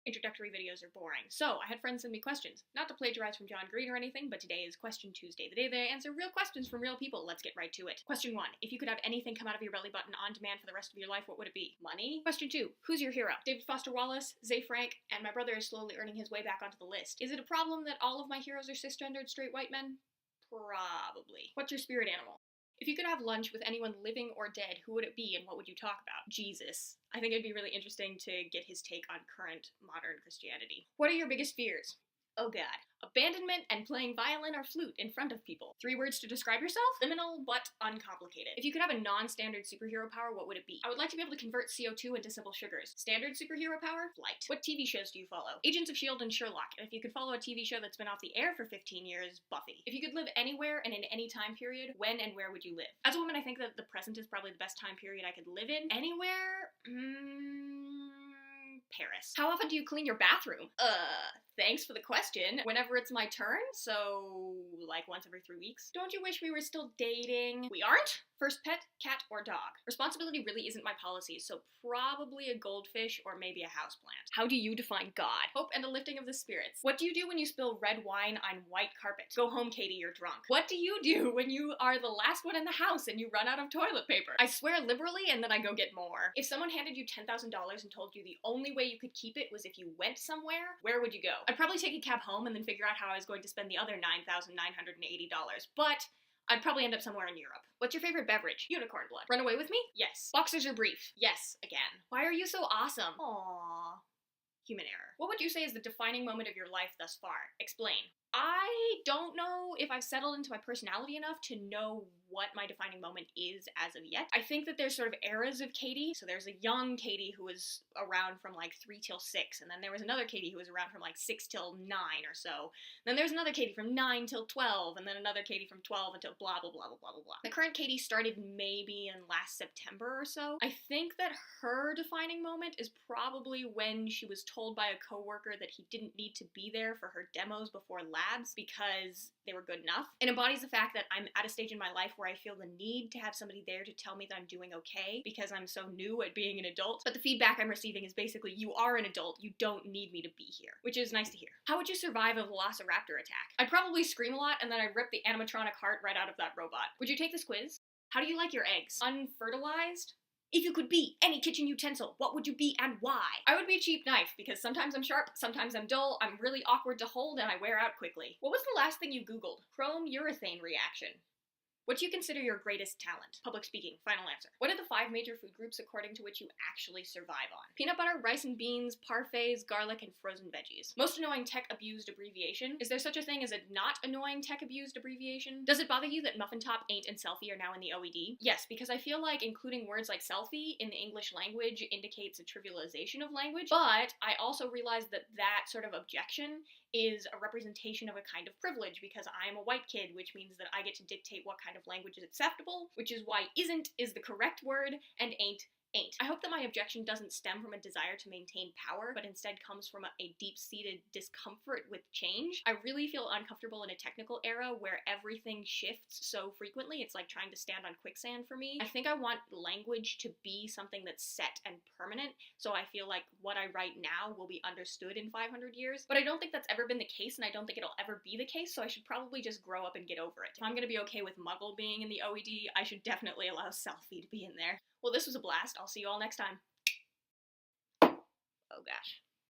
introductory videos are boring. So I had friends send me questions. Not to plagiarize from John Green or anything, but today is Question Tuesday, the day that I answer real questions from real people. Let's get right to it. Question 1. If you could have anything come out of your belly button on demand for the rest of your life, what would it be? Money? Question 2. Who's your hero? David Foster Wallace, Zay Frank, and my brother is slowly earning his way back onto the list. Is it a problem that all of my heroes are cisgendered straight white men? Probably. What's your spirit animal? If you could have lunch with anyone living or dead, who would it be and what would you talk about? Jesus. I think it'd be really interesting to get his take on current modern Christianity. What are your biggest fears? Oh god. Abandonment and playing violin or flute in front of people. 3 words to describe yourself? Liminal but uncomplicated. If you could have a non-standard superhero power, what would it be? I would like to be able to convert CO2 into simple sugars. Standard superhero power? Flight. What TV shows do you follow? Agents of S.H.I.E.L.D. and Sherlock. And if you could follow a TV show that's been off the air for 15 years, Buffy. If you could live anywhere and in any time period, when and where would you live? As a woman, I think that the present is probably the best time period I could live in. Anywhere? Paris. How often do you clean your bathroom? Thanks for the question. Whenever it's my turn, so like once every 3 weeks. Don't you wish we were still dating? We aren't? First pet, cat, or dog? Responsibility really isn't my policy, so probably a goldfish or maybe a houseplant. How do you define God? Hope and a lifting of the spirits. What do you do when you spill red wine on white carpet? Go home, Katie, you're drunk. What do you do when you are the last one in the house and you run out of toilet paper? I swear liberally and then I go get more. If someone handed you $10,000 and told you the only way you could keep it was if you went somewhere, where would you go? I'd probably take a cab home and then figure out how I was going to spend the other $9,980, but I'd probably end up somewhere in Europe. What's your favorite beverage? Unicorn blood. Run away with me? Yes. Boxers or brief? Yes, again. Why are you so awesome? Aww. Human error. What would you say is the defining moment of your life thus far? Explain. I don't know if I've settled into my personality enough to know what my defining moment is as of yet. I think that there's sort of eras of Katie. So there's a young Katie who was around from like 3 till 6, and then there was another Katie who was around from like 6 till 9 or so. Then there's another Katie from 9 till 12, and then another Katie from 12 until blah, blah, blah, blah, blah, blah, blah. The current Katie started maybe in last September or so. I think that her defining moment is probably when she was told by a coworker that he didn't need to be there for her demos before labs because they were good enough. It embodies the fact that I'm at a stage in my life where I feel the need to have somebody there to tell me that I'm doing okay because I'm so new at being an adult. But the feedback I'm receiving is basically, you are an adult, you don't need me to be here, which is nice to hear. How would you survive a velociraptor attack? I'd probably scream a lot and then I'd rip the animatronic heart right out of that robot. Would you take this quiz? How do you like your eggs? Unfertilized? If you could be any kitchen utensil, what would you be and why? I would be a cheap knife because sometimes I'm sharp, sometimes I'm dull, I'm really awkward to hold, and I wear out quickly. What was the last thing you Googled? Chrome urethane reaction. What do you consider your greatest talent? Public speaking. Final answer. What are the 5 major food groups according to which you actually survive on? Peanut butter, rice and beans, parfaits, garlic, and frozen veggies. Most annoying tech-abused abbreviation. Is there such a thing as a not annoying tech-abused abbreviation? Does it bother you that muffin top, ain't, and selfie are now in the OED? Yes, because I feel like including words like selfie in the English language indicates a trivialization of language, but I also realize that that sort of objection is a representation of a kind of privilege because I'm a white kid, which means that I get to dictate what kind of language is acceptable, which is why isn't is the correct word and ain't. I hope that my objection doesn't stem from a desire to maintain power, but instead comes from a deep-seated discomfort with change. I really feel uncomfortable in a technical era where everything shifts so frequently. It's like trying to stand on quicksand for me. I think I want language to be something that's set and permanent, so I feel like what I write now will be understood in 500 years. But I don't think that's ever been the case, and I don't think it'll ever be the case, so I should probably just grow up and get over it. If I'm gonna be okay with Muggle being in the OED, I should definitely allow selfie to be in there. Well, this was a blast. I'll see you all next time. Oh gosh.